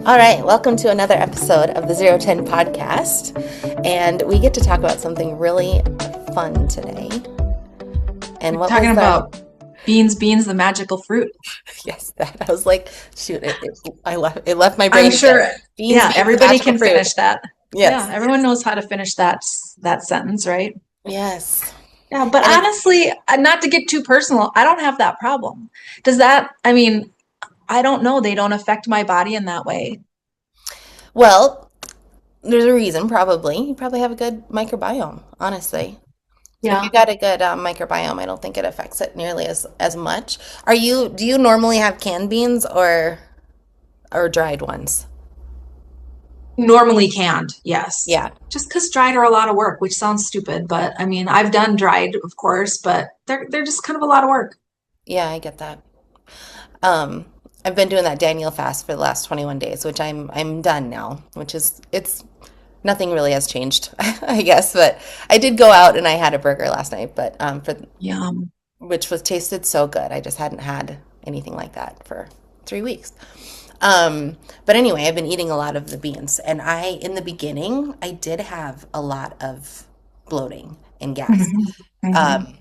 All right, welcome to another episode of the Zero10 Podcast. And we get to talk about something really fun today. And what talking about beans, the magical fruit. Yes, that I was like, shoot, it left my brain. I'm sure. Beans, everybody can fruit. Finish that. Yes. Yeah, everyone knows how to finish that sentence, right? Yes. Yeah, but honestly, not to get too personal, I don't have that problem. I don't know. They don't affect my body in that way. Well, there's a reason, probably. You probably have a good microbiome, honestly. Yeah. If you got a good microbiome, I don't think it affects it nearly as much. Do you normally have canned beans or dried ones? Normally canned, yes. Yeah. Just because dried are a lot of work, which sounds stupid, but I mean, I've done dried, of course, but they're just kind of a lot of work. Yeah, I get that. I've been doing that Daniel fast for the last 21 days, which I'm done now, it's nothing really has changed, I guess, but I did go out and I had a burger last night, but Yum. Which tasted so good. I just hadn't had anything like that for 3 weeks. But anyway, I've been eating a lot of the beans, and in the beginning, I did have a lot of bloating and gas. Mm-hmm. Mm-hmm.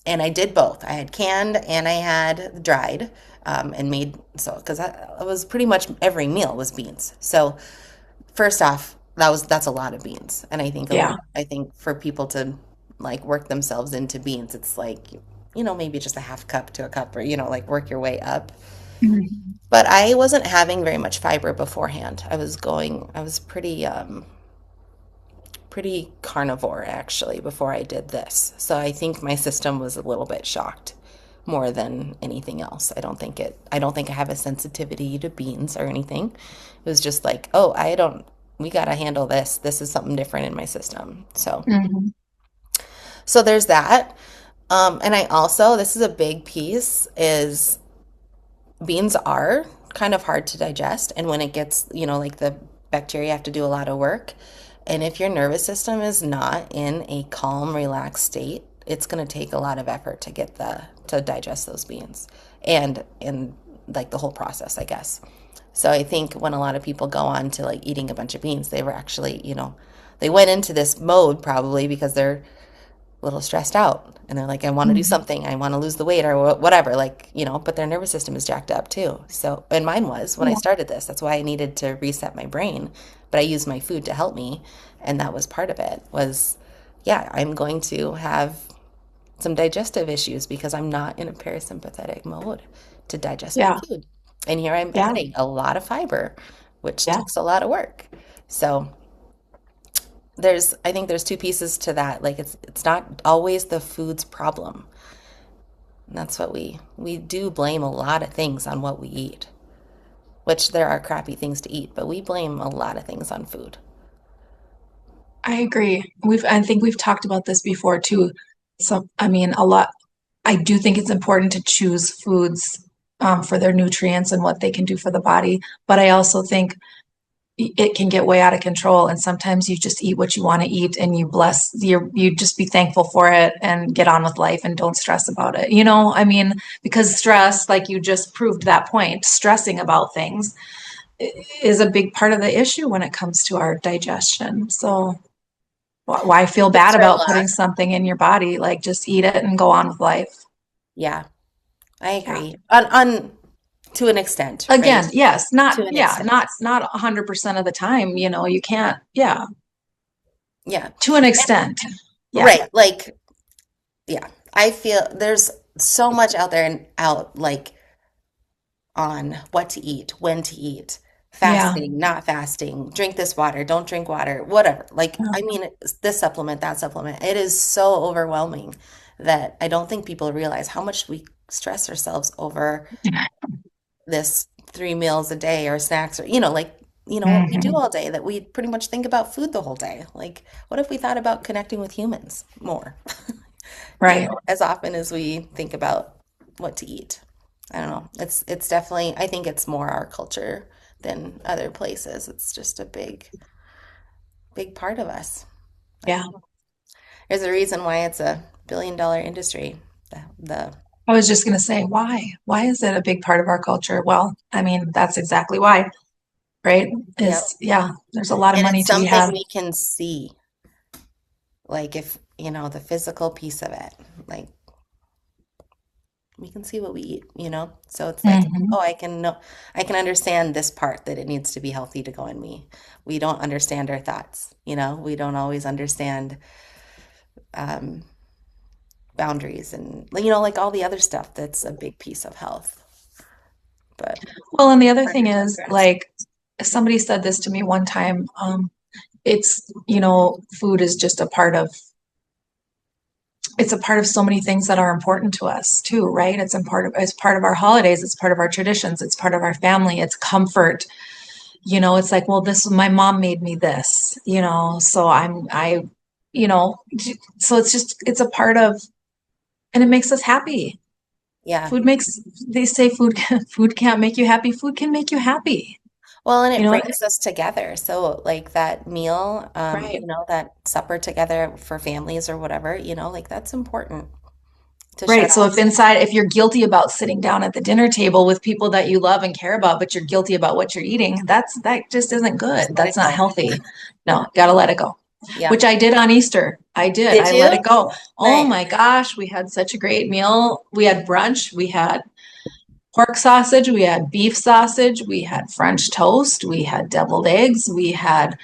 And I did both. I had canned and I had dried, and made because I was pretty much every meal was beans. So first off, that's a lot of beans, and I think I think for people to like work themselves into beans, it's like maybe just a half cup to a cup, or like work your way up. Mm-hmm. But I wasn't having very much fiber beforehand. I was pretty carnivore actually before I did this. So I think my system was a little bit shocked more than anything else. I don't think I have a sensitivity to beans or anything. It was just like, we got to handle this. This is something different in my system. So, mm-hmm. So there's that. And I also, this is a big piece, is beans are kind of hard to digest. And when it gets, like the bacteria have to do a lot of work. And if your nervous system is not in a calm, relaxed state, it's going to take a lot of effort to digest those beans and like the whole process, I guess. So I think when a lot of people go on to like eating a bunch of beans, they were actually, they went into this mode probably because they're a little stressed out and they're like, I want to do something. I want to lose the weight or whatever, but their nervous system is jacked up too. So, and mine was when I started this. That's why I needed to reset my brain, but I used my food to help me. And that was part of it I'm going to have some digestive issues because I'm not in a parasympathetic mode to digest my food. And here I'm adding a lot of fiber, which takes a lot of work. So I think there's two pieces to that. Like it's not always the food's problem. And that's what we do blame a lot of things on what we eat, which there are crappy things to eat, but we blame a lot of things on food. I agree. I think we've talked about this before too. So, a lot, I do think it's important to choose foods for their nutrients and what they can do for the body. But I also think it can get way out of control. And sometimes you just eat what you want to eat and you just be thankful for it and get on with life and don't stress about it. Because stress, like you just proved that point, stressing about things is a big part of the issue when it comes to our digestion. So why feel bad about putting something in your body? Like just eat it and go on with life. Yeah, I agree. On to an extent. Again, right? Yes, not 100% of the time. You can't. Yeah. Yeah. To an extent. Yeah. Right. Like, yeah. I feel there's so much out there on what to eat, when to eat. Fasting, not fasting, drink this water, don't drink water, whatever. This supplement, that supplement. It is so overwhelming that I don't think people realize how much we stress ourselves over this 3 meals a day or snacks or, what we do all day, that we pretty much think about food the whole day. Like, what if we thought about connecting with humans more? Right. As often as we think about what to eat. I don't know. It's definitely, I think it's more our culture than other places. It's just a big part of us. Yeah. There's a reason why it's a billion-dollar industry. I was just going to say, why? Why is it a big part of our culture? Well, that's exactly why. right? Yep. Is yeah, there's a lot of And money it's to be something had. we can see, like if, the physical piece of it, like we can see what we eat, So it's like, Hmm. oh, I can understand this part that it needs to be healthy to go in me. We don't understand our thoughts, We don't always understand um, boundaries and, like all the other stuff that's a big piece of health. But Well, and the other thing is, like, somebody said this to me one time. It's, food is just a part of, it's a part of so many things that are important to us too, right? It's part of our holidays, it's part of our traditions, it's part of our family, it's comfort. It's like, well, my mom made me this, so you know, so it's a part of, and it makes us happy. yeah. Food makes, they say food can't make you happy. Food can make you happy. Well, and You it know, brings us together. So, like that meal, right. that supper together for families or whatever, like that's important to share Right. So out. if you're guilty about sitting down at the dinner table with people that you love and care about, but you're guilty about what you're eating, that just isn't Just good. let That's it not go. healthy. No, gotta let it go. Yeah. Which I did on Easter. I did. Did I let it you? go. Oh Nice. my gosh, we had such a great meal. We had brunch. We had pork sausage. We had beef sausage. We had French toast. We had deviled eggs. We had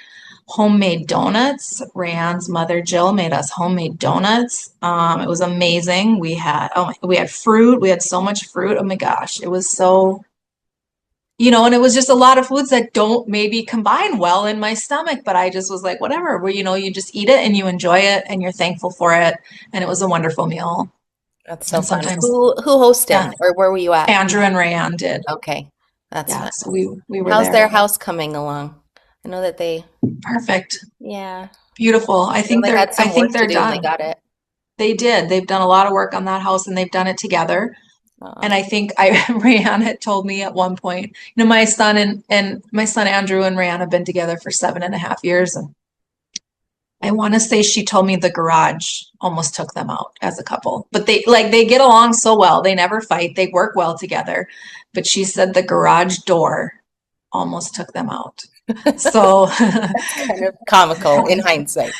homemade donuts. Rayanne's mother Jill made us homemade donuts. It was amazing. We had fruit. We had so much fruit. Oh my gosh, it was so, and it was just a lot of foods that don't maybe combine well in my stomach, but I just was like, whatever. Where you just eat it and you enjoy it and you're thankful for it, and it was a wonderful meal. That's so And fun. sometimes, Who yeah, hosted or where were you at? Andrew and Rayanne did. Okay. That's Yeah, fun. so we were How's there. their house coming along? I know that Perfect, yeah. beautiful. I know they had I some think work to they're do and they done. got it. They did. They've done a lot of work on that house and they've done it together. Uh, And I think Rayanne had told me at one point, my son and my son Andrew and Rayanne have been together for 7.5 years. And I want to say she told me the garage almost took them out as a couple. But they get along so well. They never fight. They work well together. But she said the garage door almost took them out. So that's kind of comical in hindsight.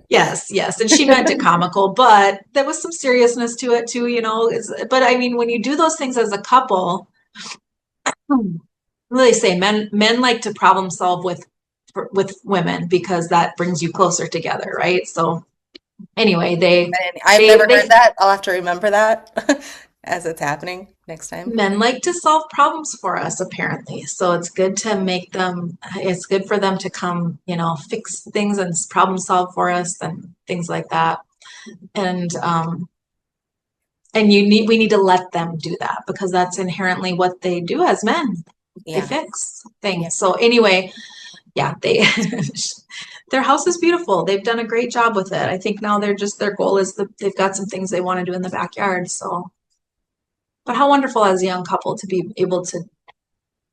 yes, yes. And she meant it comical, but there was some seriousness to it too, but I mean, when you do those things as a couple, they say men like to problem solve with women because that brings you closer together, right? So anyway, And I've never heard that. I'll have to remember that as it's happening next time. men like to solve problems for us apparently. So it's good for them to come, fix things and problem solve for us and things like that. And we need to let them do that because that's inherently what they do as men. They Yeah. fix Yeah. things. So anyway, yeah, their house is beautiful. They've done a great job with it. I think now their goal is they've got some things they want to do in the backyard. So, but how wonderful as a young couple to be able to,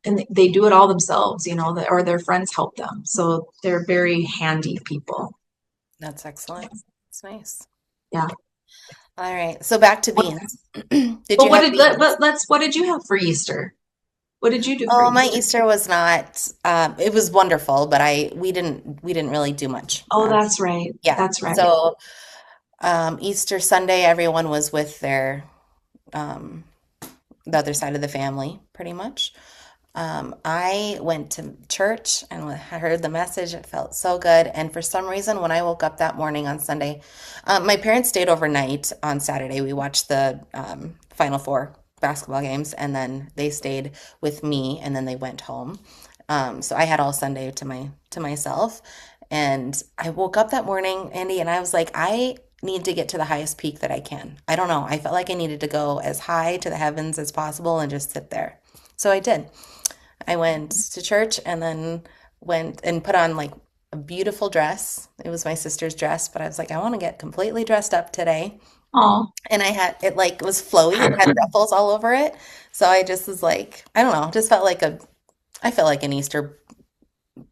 and they do it all themselves, or their friends help them. So they're very handy people. That's excellent. That's nice. Yeah. All right. So back to What, beans. Did but you have beans? what did you have for Easter? What did you do for Oh, my Easter? Easter was not, it was wonderful, but we didn't really do much. Oh, that's right. Yeah. That's right. So, Easter Sunday, everyone was with um, the other side of the family, pretty much. I went to church and I heard the message. It felt so good. And for some reason, when I woke up that morning on Sunday, my parents stayed overnight on Saturday. We watched the Final Four basketball games, and then they stayed with me, and then they went home. So I had all Sunday to myself. And I woke up that morning, Andy, and I was like, I need to get to the highest peak that I can. I don't know. I felt like I needed to go as high to the heavens as possible and just sit there. So I did. I went to church and then went and put on like a beautiful dress. It was my sister's dress, but I was like, I want to get completely dressed up today. Oh, And I had it like it was flowy. It had ruffles all over it. So I just was like, I don't know, just felt like I felt like an Easter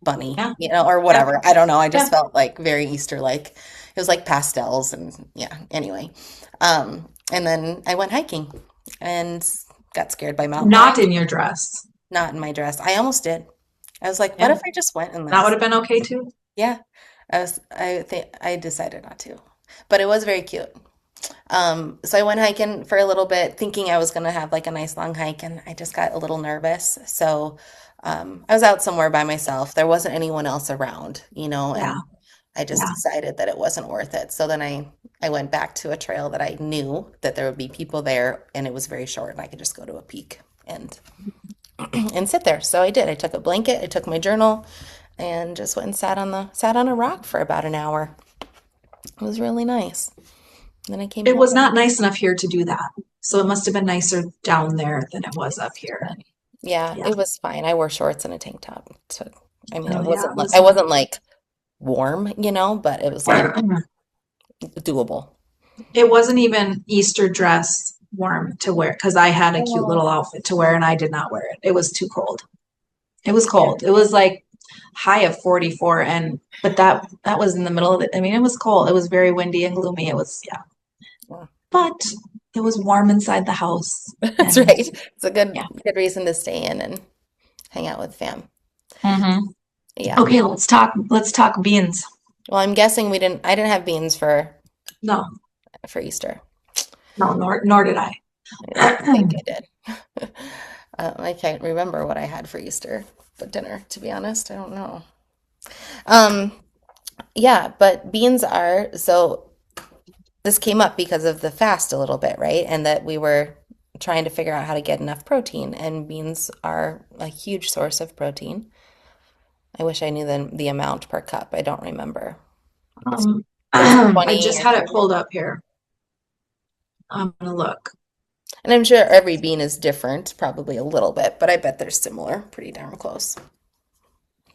bunny, yeah, or yeah, whatever. I don't know. I yeah. just felt like very Easter like. It was like pastels and yeah, anyway. And then I went hiking and got scared by mountain Not lions. in your dress. Not in my dress. I almost did. I was like, what Yeah. if I just went and That would like, have been okay too. yeah, I think I decided not to, but it was very cute. So I went hiking for a little bit, thinking I was gonna have like a nice long hike, and I just got a little nervous. So I was out somewhere by myself. There wasn't anyone else around, Yeah. and I just Yeah. decided that it wasn't worth it. So then I went back to a trail that I knew that there would be people there, and it was very short, and I could just go to a peak and and sit there. So I did. I took a blanket, I took my journal, and just went and sat on a rock for about an hour. It was really nice. Then I came It home. was not nice enough here to do that. So it must have been nicer down there than it was up here. Yeah, Yeah. it was fine. I wore shorts and a tank top. So I mean, Oh yeah, it I was wasn't like warm, but it was like doable. it wasn't even Easter dress warm to wear because I had a cute Oh, little outfit to wear and I did not wear it. It was too cold. It was yeah. cold. It was like high of 44 and but that was in the middle of it. I mean, it was cold. It was very windy and gloomy. It was yeah. Yeah. But it was warm inside the house That's and right. It's a yeah. good reason to stay in and hang out with fam. Hmm. Yeah. Okay, let's talk beans. Well, I'm guessing I didn't have beans No, for Easter. no, nor did I. I don't think I did. I can't remember what I had for Easter for dinner, to be honest. I don't know. Um, yeah, but beans are so this came up because of the fast a little bit, right? And that we were trying to figure out how to get enough protein, and beans are a huge source of protein. I wish I knew the amount per cup. I don't remember. It's it's I 20 just or had it 30. pulled up here. I'm gonna look. And I'm sure every bean is different, probably a little bit, but I bet they're similar, pretty darn close.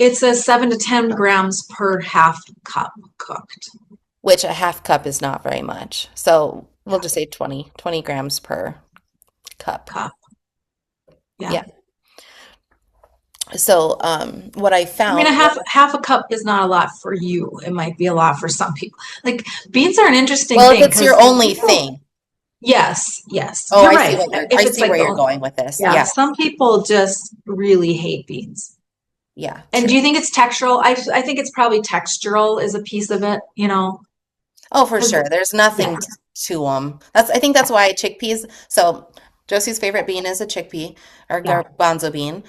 It says 7 to 10 grams per half cup cooked. Which a half cup is not very much. So we'll Yeah, just say 20 grams per cup. cup. Yeah. Yeah. So what I I mean, found, a half a cup is not a lot for you. It might be a lot for some people. Like beans are an interesting well, if thing it's your because only people, thing. yes, yes, Oh, you're right. If I it's see like where the you're only, going with this. yeah, Yeah. some people just really hate beans. Yeah, And true. do you think it's textural? I think it's probably textural is a piece of it, Oh, for because sure. There's yeah, nothing to them. I think that's why chickpeas. So Josie's favorite bean is a chickpea or yeah, garbanzo bean.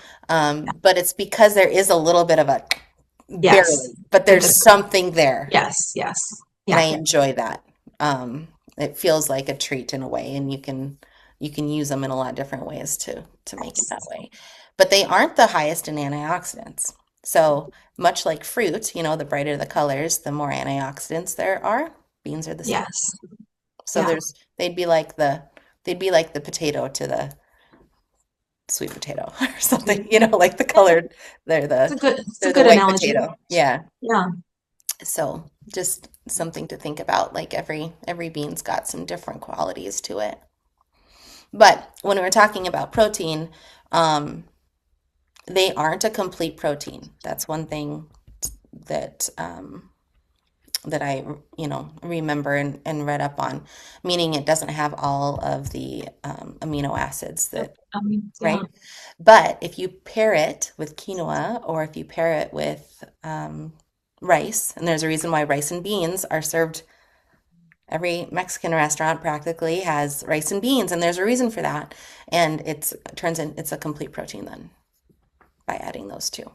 But it's because there is a little bit of a yes, barely, but it's a there's something there, yes, yes, and I yeah, enjoy that. It feels like a treat in a way, and you can use them in a lot of different ways to make it that yes, way. But they aren't the highest in antioxidants. So much like fruit, the brighter the colors, the more antioxidants there are. Beans are the same. yes, So yeah. they'd be like the potato to the sweet potato or something, like It's a they're the good white analogy. potato. Yeah. Yeah. So just something to think about. Like every bean's got some different qualities to it. But when we're talking about protein, um, they aren't a complete protein. That's one thing that that I, remember and read up on, meaning it doesn't have all of the amino acids that, Yeah. right? But if you pair it with quinoa or if you pair it with rice, and there's a reason why rice and beans are served, every Mexican restaurant practically has rice and beans, and there's a reason for that. And it's a complete protein then by adding those two.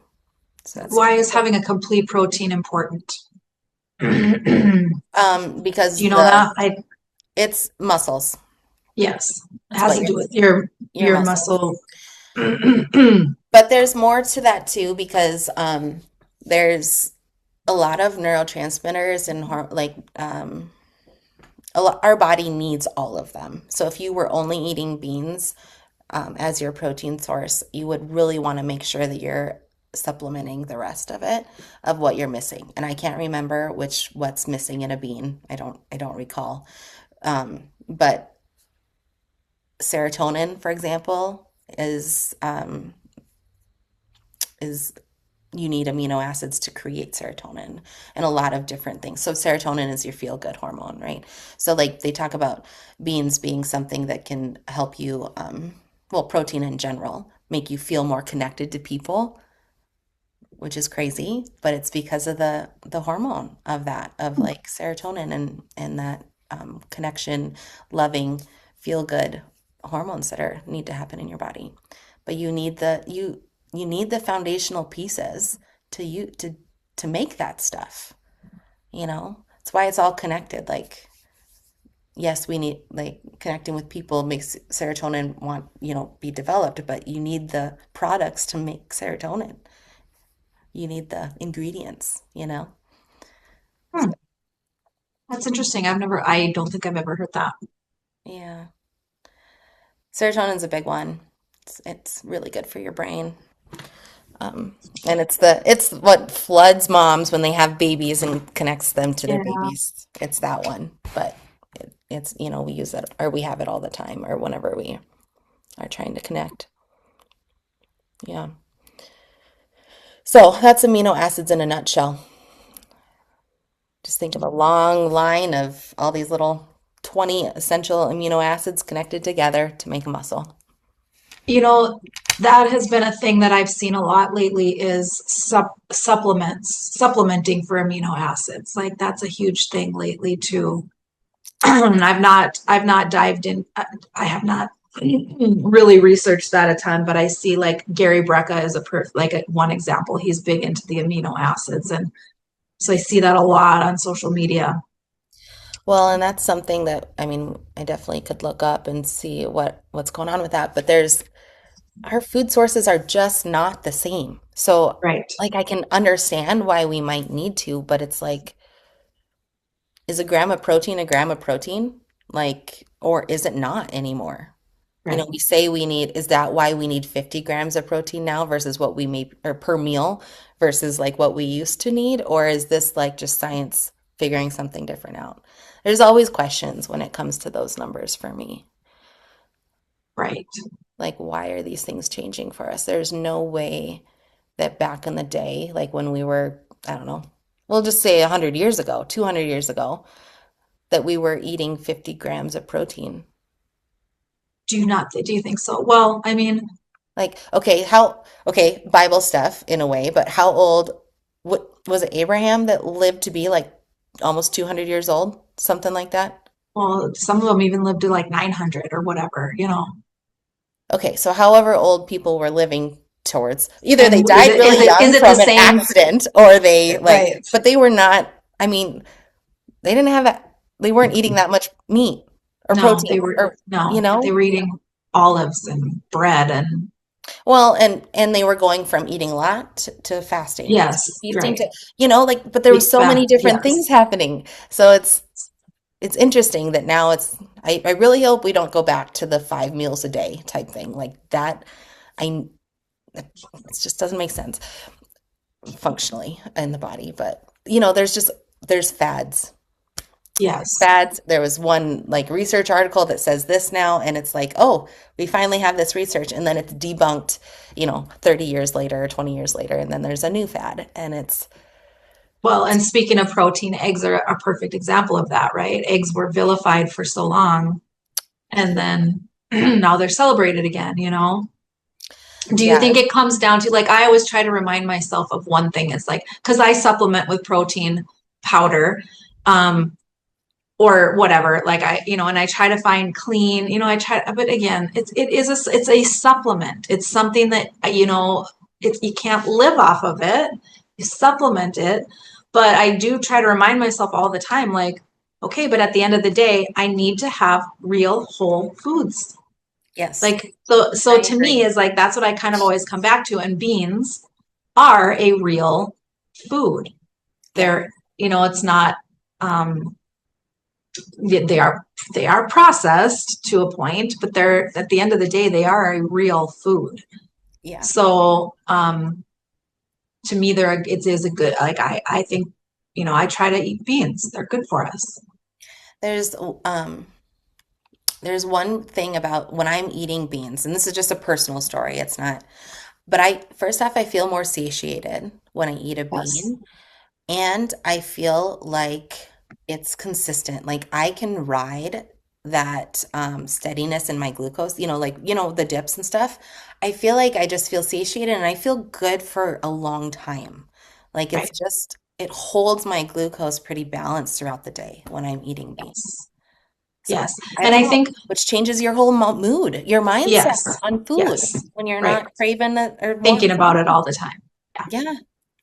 So that's Why kind is having a complete protein important? Do because you know that? it's muscles. Yes. It It's has what to do with your your your muscles. muscle. But there's more to that too because there's a lot of neurotransmitters and our body needs all of them. So if you were only eating beans as your protein source, you would really want to make sure that you're supplementing the rest of it of what you're missing. And I can't remember what's missing in a bean. I don't recall. But serotonin, for example, is you need amino acids to create serotonin and a lot of different things. So serotonin is your feel good hormone, right? So like they talk about beans being something that can help you, well, protein in general, make you feel more connected to people. which is crazy, but it's because of the hormone of that, of like serotonin and that connection, loving, feel good hormones that are need to happen in your body. But you need the foundational pieces to make that stuff, you know? That's why it's all connected. Like, yes, we need like connecting with people makes serotonin want, be developed, but you need the products to make serotonin. You need the ingredients, you know? Hmm, that's interesting. I don't think I've ever heard that. Yeah. Serotonin's a big one. It's really good for your brain. And it's what floods moms when they have babies and connects them to their Yeah. babies. It's that one. But it's, we use it or we have it all the time or whenever we are trying to connect. Yeah. So that's amino acids in a nutshell. Just think of a long line of all these little 20 essential amino acids connected together to make a muscle. You know, that has been a thing that I've seen a lot lately is supplementing for amino acids. Like that's a huge thing lately too. I've not dived in, I have not really researched that a ton, but I see like Gary Brecka is one example. He's big into the amino acids. And so I see that a lot on social media. Well, and that's something that I mean, I definitely could look up and see what's going on with that. But there's our food sources are just not the same. So, Right, like, I can understand why we might need to, but it's like, is a gram of protein a gram of protein? Like, or is it not anymore? right, We say we need, is that why we need 50 grams of protein now versus what we may, or per meal versus like what we used to need? Or is this like just science figuring something different out? There's always questions when it comes to those numbers for me. right. Like, why are these things changing for us? There's no way that back in the day, like when we were, I don't know, we'll just say 100 years ago, 200 years ago, that we were eating 50 grams of protein. Do you think so? Well, I mean, Like, okay, Bible stuff in a way, but how old, what was it, Abraham that lived to be like almost 200 years old? Something like that? well, some of them even lived to like 900 or whatever, you know. Okay, so however old people were living towards, either they And died really is young it the from an same? accident or they like, Right. but they were not, I mean, they didn't have that, they weren't eating that much meat or protein or, you They know, were eating olives and bread and well, and they were going from eating a lot to fasting, to yes, feasting right. to, like, but there were Big so fat, many different things yes. happening. So it's interesting that now I really hope we don't go back to the 5 meals a day type thing like that. I it just doesn't make sense functionally in the body, but there's fads. Yes. Fads. There was one like research article that says this now, and it's like, oh, we finally have this research, and then it's debunked, 30 years later or 20 years later, and then there's a new fad, and Well, and speaking of protein, eggs are a perfect example of that, right? Eggs were vilified for so long, and then now they're celebrated again, you know? Do you yeah, think it comes down to like I always try to remind myself of one thing. It's like because I supplement with protein powder, um, or whatever. Like and I try to find clean. But again, it's a supplement. It's something that you can't live off of it. You supplement it, but I do try to remind myself all the time, like, okay, but at the end of the day, I need to have real whole foods. yes, Like so I to me agree. is like that's what I kind of always come back to. And beans are a real food. Yeah, It's not um they are processed to a point, but they're at the end of the day they are a real food. yeah. So to me it is a good like I think I try to eat beans. They're good for us. There's um there's one thing about when I'm eating beans, and this is just a personal story. It's not, but I first off, I feel more satiated when I eat a Yes. bean. And I feel like it's consistent. Like I can ride that steadiness in my glucose, like, the dips and stuff, I feel like I just feel satiated and I feel good for a long time. Like Right. it holds my glucose pretty balanced throughout the day when I'm eating beans. Yes. So Yes. I And don't I know, think, which changes your whole mood, your mindset yes. on food Yes. when you're Right. not craving it or Thinking wanting about something. it all the time. Yeah. Yeah,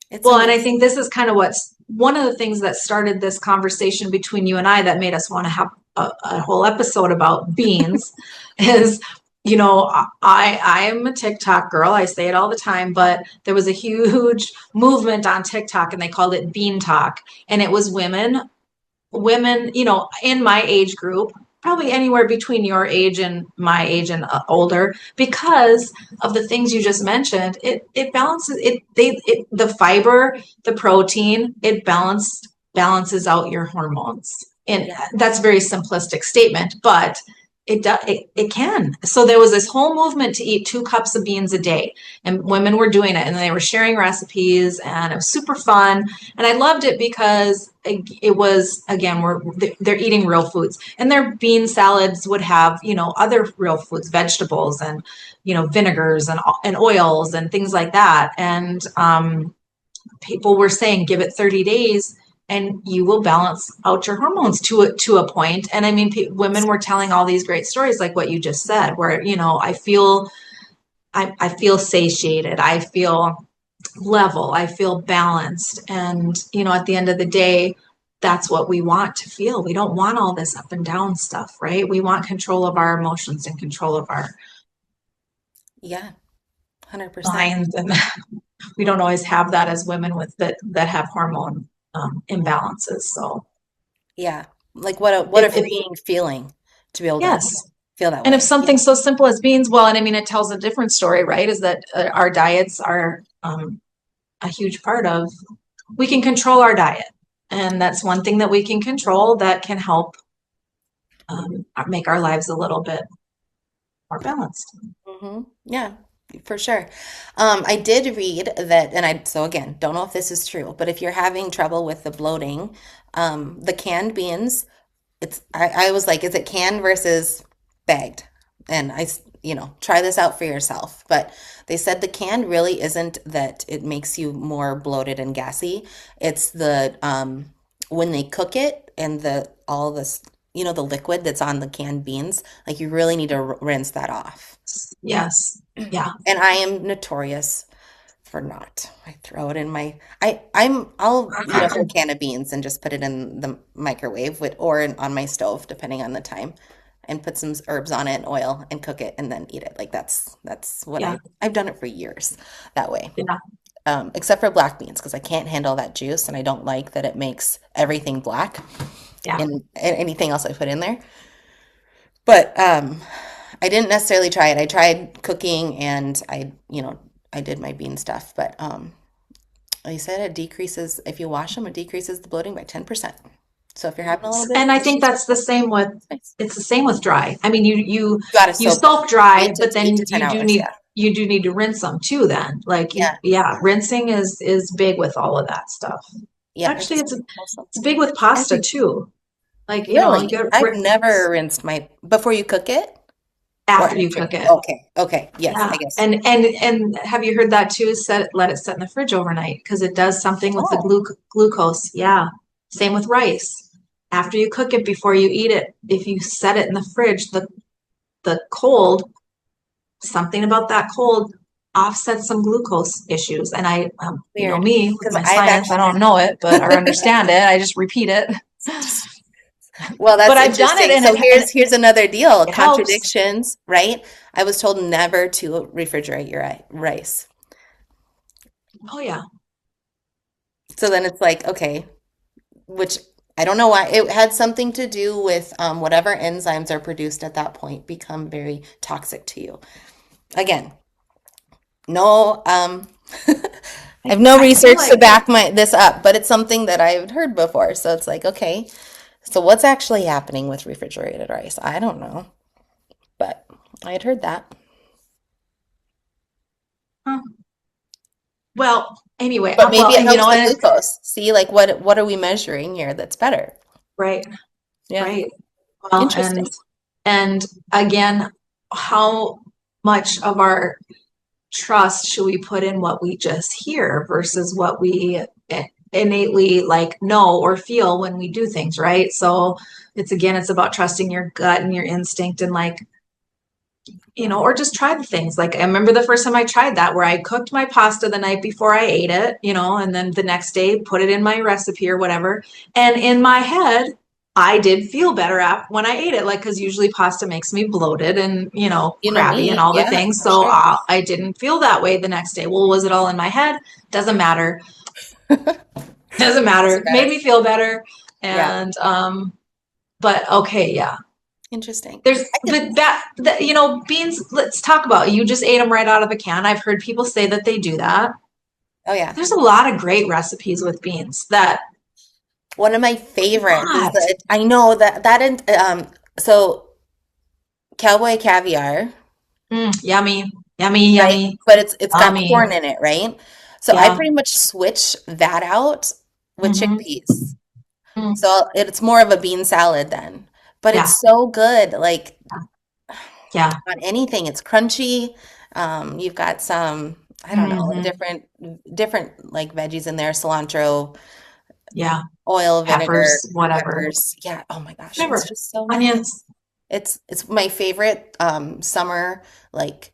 it's Well, and I amazing. think this is kind of what's one of the things that started this conversation between you and I that made us want to have a whole episode about beans is, I am a TikTok girl. I say it all the time, but there was a huge movement on TikTok and they called it Bean Talk. And it was women, in my age group, probably anywhere between your age and my age and older, because of the things you just mentioned. It balances the fiber, the protein, it balances out your hormones. And Yeah. that's a very simplistic statement, but it can. So there was this whole movement to eat 2 cups of beans a day, and women were doing it, and they were sharing recipes, and it was super fun. And I loved it because it was, again, they're eating real foods, and their bean salads would have, other real foods, vegetables, and vinegars and oils and things like that. And people were saying give it 30 days and you will balance out your hormones to a point. And I mean, women were telling all these great stories like what you just said, where I feel satiated, I feel level, I feel balanced. And at the end of the day, that's what we want to feel. We don't want all this up and down stuff, right? We want control of our emotions and control of our Yeah, 100%. minds, and we don't always have that as women with that have hormone imbalances. So Yeah. Like what a if freeing feeling to be able to yes, feel that and if way. something so simple as beans, well, and I mean, it tells a different story, right? Is that our diets are a huge part of. We can control our diet, and that's one thing that we can control that can help make our lives a little bit more balanced. Yeah, for sure. I did read that, and so again, don't know if this is true, but if you're having trouble with the bloating, the canned beans, I was like, is it canned versus bagged? And try this out for yourself. But they said the canned really isn't that it makes you more bloated and gassy. It's when they cook it and all this, the liquid that's on the canned beans, like you really need to rinse that off. Yes, yeah, And I am notorious for not. I throw it in I'll eat a whole can of beans and just put it in the microwave on my stove, depending on the time, and put some herbs on it and oil and cook it and then eat it. Like that's what yeah, I've done it for years that way. yeah, Except for black beans because I can't handle that juice and I don't like that it makes everything black yeah. and anything else I put in there. But I didn't necessarily try it. I tried cooking and I did my bean stuff, but like you said, it decreases if you wash them, it decreases the bloating by 10%. So if you're having a little bit of And I think issues, that's the same with nice. it's the same with dry. I mean, you You gotta you soak soak dry, but eight then to 10 hours. Yeah. you do need to rinse them too then. Like Yeah. yeah, rinsing is big with all of that stuff. Yeah. Actually, Also it's big with pasta every too. Like, really, get I've never rinsed my before you cook it or after you after. cook it. Okay. Okay. Yes, Yeah. I guess. And have you heard that too? Let it sit in the fridge overnight because it does something with the Oh, glucose. Yeah. Same with rice. After you cook it before you eat it, if you set it in the fridge, the cold, something about that cold offsets some glucose issues. And you know weird. me with Because my I've science, I actually don't know it, but or understand it. I just repeat it. Well, But that's I've done it interesting. and So here's another deal. it helps. Contradictions, right? I was told never to refrigerate your rice. Oh yeah. So then it's like, okay, which I don't know why. It had something to do with whatever enzymes are produced at that point become very toxic to you. Again, no, I have no I feel research to like back this up, but it's something that I've heard before. So it's like, okay, so what's actually happening with refrigerated rice? I don't know, but I had heard that. huh. Well, anyway, But maybe well, it and helps the and glucose. See, like what are we measuring here that's better? right, Yeah, right. Well, and interesting. And again, how much of our trust should we put in what we just hear versus what we innately like know or feel when we do things, right? So it's about trusting your gut and your instinct and like, or just try the things. Like I remember the first time I tried that where I cooked my pasta the night before I ate it, and then the next day put it in my recipe or whatever. And in my head, I did feel better when I ate it, like because usually pasta makes me bloated and crabby and Me, all the yeah, things. for So sure. I didn't feel that way the next day. Well, was it all in my head? Doesn't matter. Doesn't Doesn't matter. Made matter. me feel better. Yeah, And but okay, yeah. interesting. There's, I could, but beans, let's talk about, you just ate them right out of a can. I've heard people say that they do that. oh yeah. There's a lot of great recipes with beans that, One of my favorites is what? that I know so cowboy caviar, Yummy, yummy, right? yummy, But it's got yummy. corn in it, right? So I Yeah. pretty much switch that out with Hmm. chickpeas. So it's more of a bean salad then. But Yeah. it's so good, like Yeah. on anything. It's crunchy. You've got some, I don't know, Hmm. different like veggies in there, cilantro, Yeah. oil, vinegar, Peppers, whatever. peppers. Yeah. Oh my gosh, it's Whatever. just so nice. Onions. It's my favorite summer, like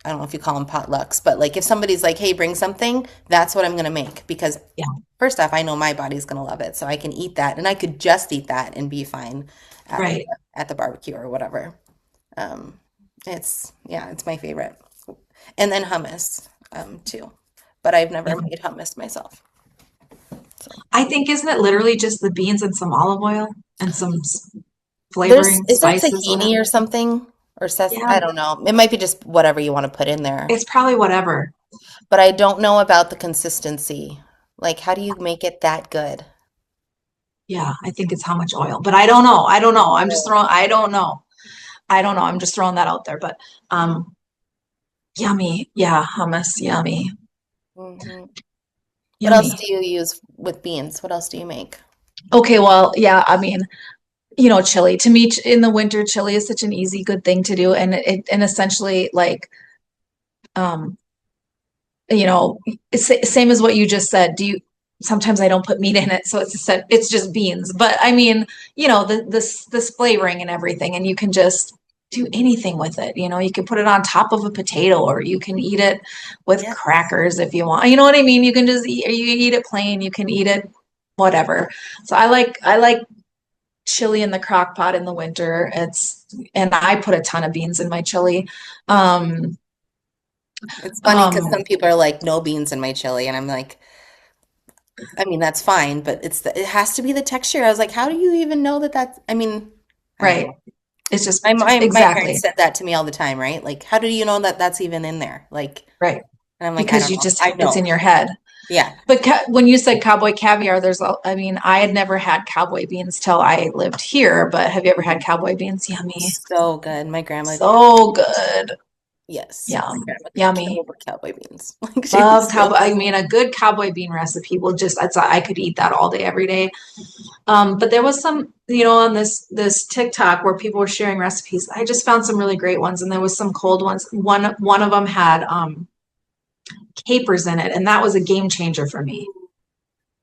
I don't know if you call them potlucks, but like if somebody's like, "Hey, bring something," that's what I'm gonna make because Yeah. first off, I know my body's gonna love it, so I can eat that, and I could just eat that and be fine Right. at the barbecue or whatever. Um, it's my favorite, and then hummus too, but I've never Yeah. made hummus myself. So I think, isn't it literally just the beans and some olive oil and some there's flavoring is there spices, tahini or whatever? something or Yeah. I don't know. It might be just whatever you want to put in there. It's probably whatever. But I don't know about the consistency. Like, how do you make it that good? Yeah, I think it's how much oil, but I don't know. I don't know. I'm just Yeah. throwing, I don't know. I don't know. I'm just throwing that out there, but yummy. Yeah, hummus, yummy. Hmm. What else Yummy. do you use with beans? What else do you make? Okay, well, yeah, I mean, chili. To me, in the winter, chili is such an easy, good thing to do, and and essentially like um, you know, same as what you just said. Sometimes I don't put meat in it, so it's just beans. But I mean, this flavoring and everything, and you can just do anything with it. You can put it on top of a potato, or you can eat it with Yeah. crackers if you want. You know what I mean? You can just eat, or you eat it plain. You can eat it whatever. So I like chili in the crock pot in the winter. And I put a ton of beans in my chili. Um, It's funny because um, some people are like, no beans in my chili. And I'm like, I mean, that's fine, but it has to be the texture. I was like, how do you even know that I mean, I don't right. know. It's just My parents exactly said that to me all the time, right? Like, how do you know that that's even in there? Like, right. and I'm like, I Because don't you know. just I it's in know. your head. Yeah. But when you said cowboy caviar, I mean, I had never had cowboy beans till I lived here, but have you ever had cowboy beans? Yummy. So good. My grandma, So good. yes, my Yum. grandma could kill Yummy. over cowboy beans. Like she Love was so cowboy. I good. mean, a good cowboy bean recipe will I could eat that all day, every day. But there was some, on this TikTok where people were sharing recipes. I just found some really great ones, and there was some cold ones. One of them had capers in it, and that was a game changer for me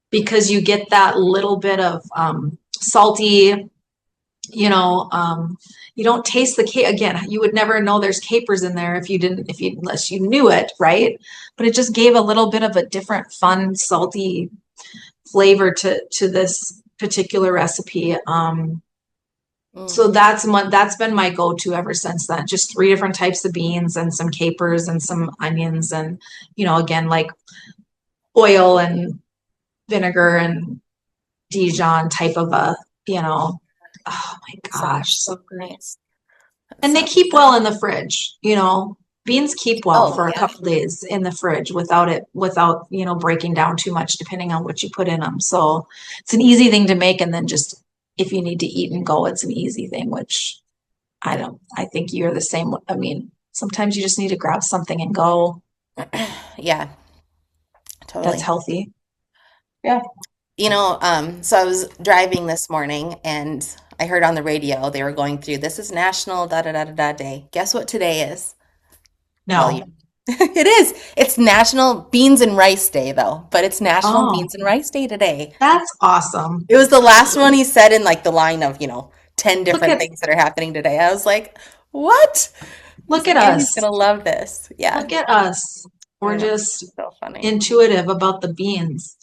because you get that little bit of salty, you know, um, you don't taste the cake again. You would never know there's capers in there unless you knew it, right? But it just gave a little bit of a different, fun, salty flavor to this particular recipe. So Mm. that's been my go-to ever since then. Just three different types of beans and some capers and some onions and, again, like oil and vinegar and Dijon type of oh my That gosh, sounds so good. nice. That And they sounds keep well good. in the fridge. Beans keep well Oh, for a yeah. couple days in the fridge without breaking down too much depending on what you put in them. So it's an easy thing to make, and then just if you need to eat and go, it's an easy thing, which I think you're the same. I mean, sometimes you just need to grab something and go. Yeah, That's totally. healthy. Yeah. So I was driving this morning and I heard on the radio they were going through, this is National da da da da da day. Guess what today is? Well, you No. it is. It's National Beans and Rice Day though, but it's National Oh, Beans and Rice Day today. that's awesome. It was the last one he said in like the line of, 10 Look different at things that are happening today. I was like, what? I was look like, at Andy's us. gonna love this. Yeah. Look at us. I We're know. just It's so funny. intuitive about the beans.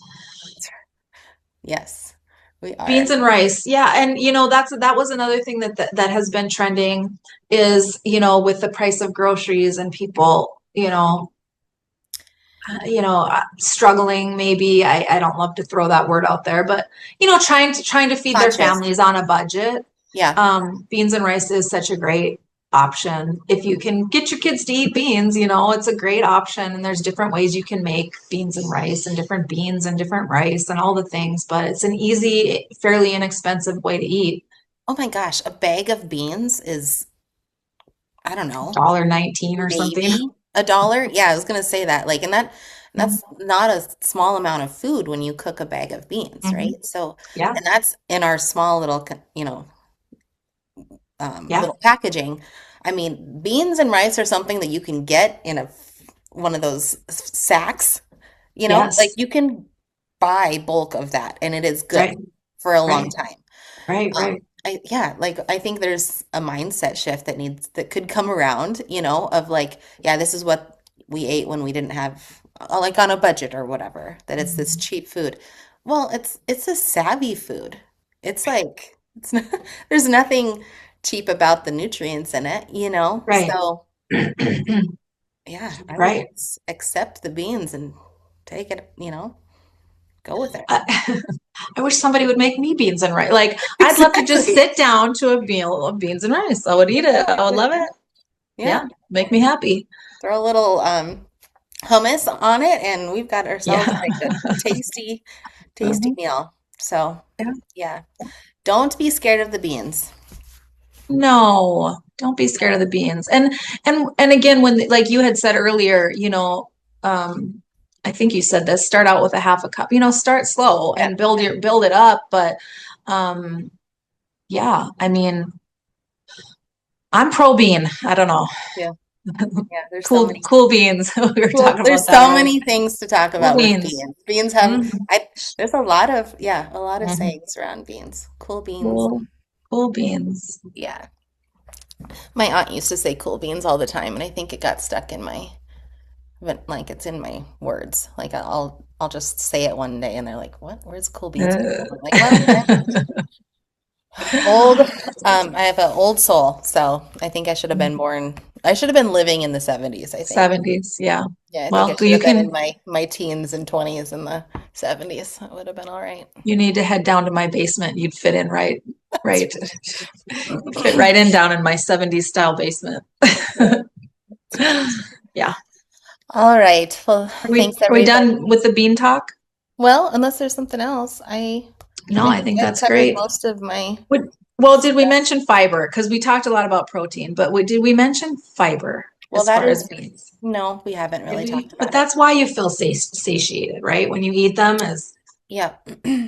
Yes, we Beans are. and rice. Yeah, and that was another thing that has been trending is, with the price of groceries and people, struggling maybe. I don't love to throw that word out there, but trying to feed their Conscious. families on a budget. Yeah. Beans and rice is such a great option. If you can get your kids to eat beans, it's a great option. And there's different ways you can make beans and rice and different beans and different rice and all the things, but it's an easy, fairly inexpensive way to eat. Oh my gosh, a bag of beans is, I don't know, $1.19 or something. maybe $1. Yeah, I was gonna say that. Like, and that's not a small amount of food when you cook a bag of beans, Mm-hmm. right? So, Yeah. and that's in our small little, Yeah. little packaging. I mean, beans and rice are something that you can get in one of those sacks, like Yes. you can buy bulk of that and it is good Right. for a long Right. time. Right. Right. Yeah, like I think there's a mindset shift that could come around, of like, yeah, this is what we ate when we didn't have like on a budget or whatever, that it's this Mhm. cheap food. Well, it's a savvy food. It's like it's not, there's nothing cheap about the nutrients in it. Right. So, yeah, I would Right. accept the beans and take it, go with it. I, I wish somebody would make me beans and rice. Like, I'd love to just Exactly. sit down to a meal of beans and rice. I would eat it. I would love it. Yeah. Yeah, make me happy. Throw a little hummus on it, and we've got ourselves Yeah. like a tasty, tasty Mhm. meal. So, Yeah. yeah, don't be scared of the beans. No, don't be scared of the beans. And again, when like you had said earlier, um, I think you said this, start out with a half a cup, start slow Yeah, and build it up. But um, yeah, I mean, I'm pro bean. I don't know. yeah, yeah. Cool beans. We were Well, talking about there's that so earlier. many things to talk Cool about with beans. beans. Beans have, Mhm. there's a lot of Mhm. sayings around beans. Cool beans. Cool, cool beans. Yeah. My aunt used to say cool beans all the time, and I think it got stuck in like it's in my words. Like I'll just say it one day, and they're like, "What? Where's cool beans come Uh, from?" I'm like, well, old. I have an old soul, so I think I should have been born. I should have been living in the 70s, I think. 70s, yeah. Yeah, I think I Well, should have been in my teens and 20s in the 70s. That would have been all right. you need to head down to my basement. You'd fit in right, That's right. You'd fit right in down in my 70s style basement. right. That's right. Yeah. All right. Well, Are we thanks are we everybody. done with the bean talk? Well, unless there's something else, I No, think I you think guys that's covered great. most of my Well, did we stuff. mention fiber? Because we talked a lot about protein, but did we mention fiber Well, as that far as is, beans? no, we haven't Did really we? talked But about it. that's why you feel satiated, right? When you eat them, as Yeah.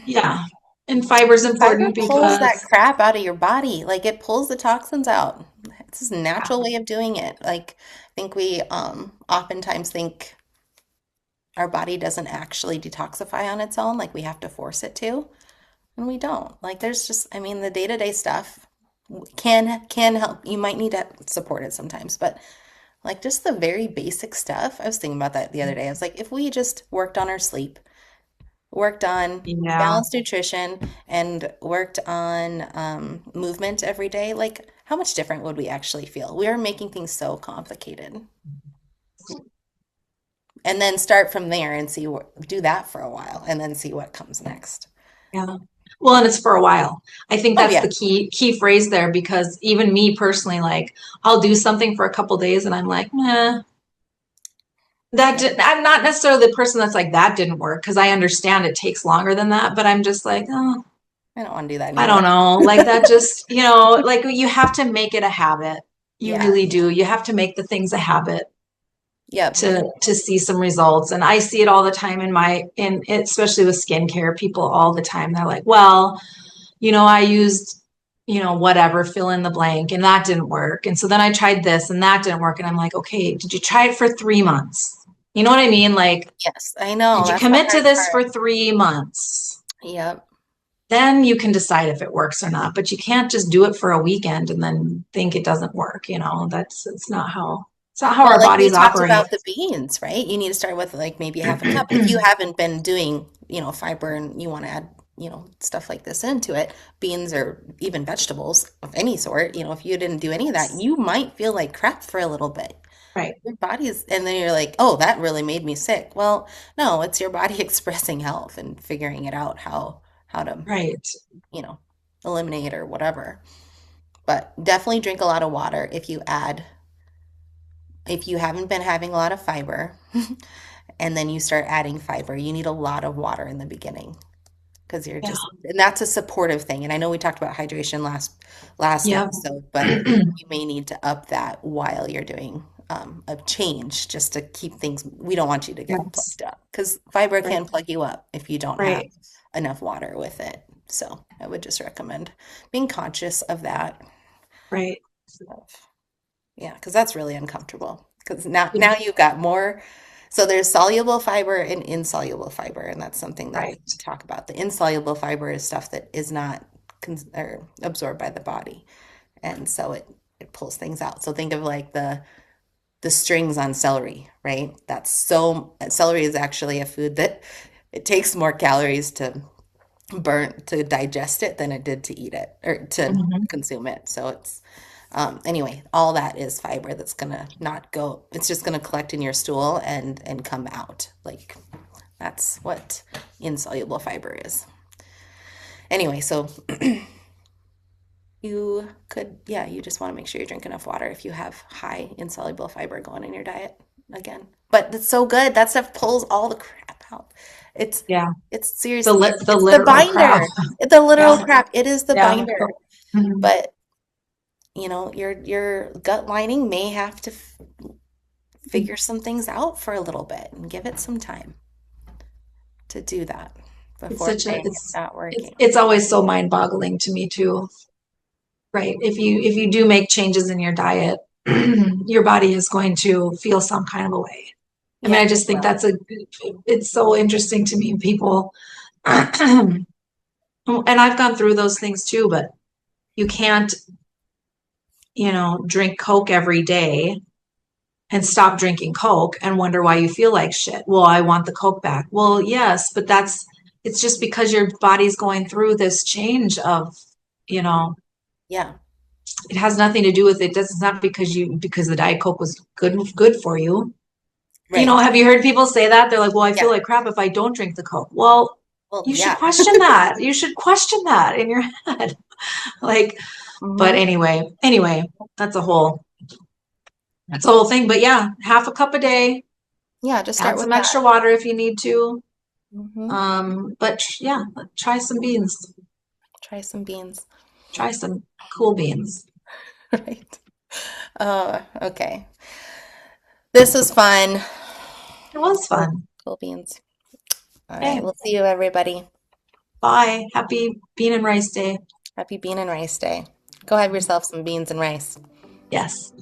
yeah. And fiber's Fiber important pulls that because crap out of your body. Like it pulls the toxins out. It's a natural way of doing it. Like I think we oftentimes think our body doesn't actually detoxify on its own, like we have to force it to, and we don't. Like there's just, I mean, the day-to-day stuff can help. You might need to support it sometimes, but like just the very basic stuff. I was thinking about that the other day. I was like, if we just worked on our sleep, worked on yeah. balanced nutrition, and worked on movement every day, like how much different would we actually feel? We are making things so complicated. And then start from there and do that for a while and then see what comes next. Yeah. Well, and it's for a while. I think Oh that's yeah. the key phrase there because even me personally, like I'll do something for a couple days and I'm like, nah, Yeah. I'm not necessarily the person that's like that didn't work because I understand it takes longer than that, but I'm just like, oh, I don't want to do that I don't anymore. know. Like that just, like you have to make it a habit. You Yeah. really do. You have to make the things a habit Yep. to see some results. And I see it all the time especially with skincare, people all the time. They're like, well, I used, whatever, fill in the blank, and that didn't work. And so then I tried this and that didn't work. And I'm like, okay, did you try it for 3 months? You know what I mean? Like, Yes, I know. did you That's the commit to hard this for part. 3 months? Yep. Then you can decide if it works or not. But you can't just do it for a weekend and then think it doesn't work. It's not how Well, our like we bodies talked operate. about the beans, right? You need to start with like maybe half a cup. If you haven't been doing, fiber and you want to add, stuff like this into it, beans or even vegetables of any sort, if you didn't do any of that, you might feel like crap for a little bit. Right, Your body's, and then you're like, oh, that really made me sick. Well, no, it's your body expressing health and figuring it out how to, right. you know, eliminate or whatever. But definitely drink a lot of water if you haven't been having a lot of fiber and then you start adding fiber, you need a lot of water in the beginning because Yeah. and that's a supportive thing. And I know we talked about hydration last Yep. episode, but you may need to up that while you're doing a change just to keep things. We don't want you to get Yes. plugged up because fiber Right. can plug you up if you don't have Right. enough water with it. So I would just recommend being conscious of that. Right. Yeah, because that's really uncomfortable. Because now you've got more. So there's soluble fiber and insoluble fiber, and that's something that we Right. talk about. The insoluble fiber is stuff that is not or absorbed by the body, and so it pulls things out. So think of like the strings on celery, right? Celery is actually a food that it takes more calories to digest it than it did to eat it or to Mhm. consume it. So anyway, all that is fiber that's gonna not go, it's just gonna collect in your stool and come out. Like that's what insoluble fiber is. Anyway, so you just want to make sure you drink enough water if you have high insoluble fiber going in your diet again. But it's so good. That stuff pulls all the crap out. It's Yeah. it's The seriously, lit the it's the literal crap. binder. The literal Yeah. crap. It is the Yeah. binder. Mhm. But your gut lining may have to figure some things out for a little bit and give it some time to do that It's before such a saying it's not working. it's always so mind-boggling to me too. Right. If you do make changes in your diet, your body is going to feel some kind of a way. I mean, Yeah, I it just think will. it's so interesting to me, people. And I've gone through those things too, but you can't, drink Coke every day and stop drinking Coke and wonder why you feel like shit. Well, I want the Coke back. Well, yes, but it's just because your body's going through this change of, you know, Yeah, it has nothing to do with it. It's not because the Diet Coke was good for you. right. Have you heard people say that? They're like, well, I feel Yeah. like crap if I don't drink the Coke. Well, Well, you should yeah. question that. You should question that in your head. Like, but Hmm. anyway, that's a whole thing. But yeah, half a cup a day, Yeah, just start add with some that. extra water if you need to. Hmm. But yeah, try some beans. Try some beans. Try some cool beans. Right. Okay. This was fun. It was Cool, fun. cool beans. All right. Okay, We'll see you, everybody. bye. Happy Bean and Rice Day. Happy Bean and Rice Day. Go have yourself some beans and rice. Yes.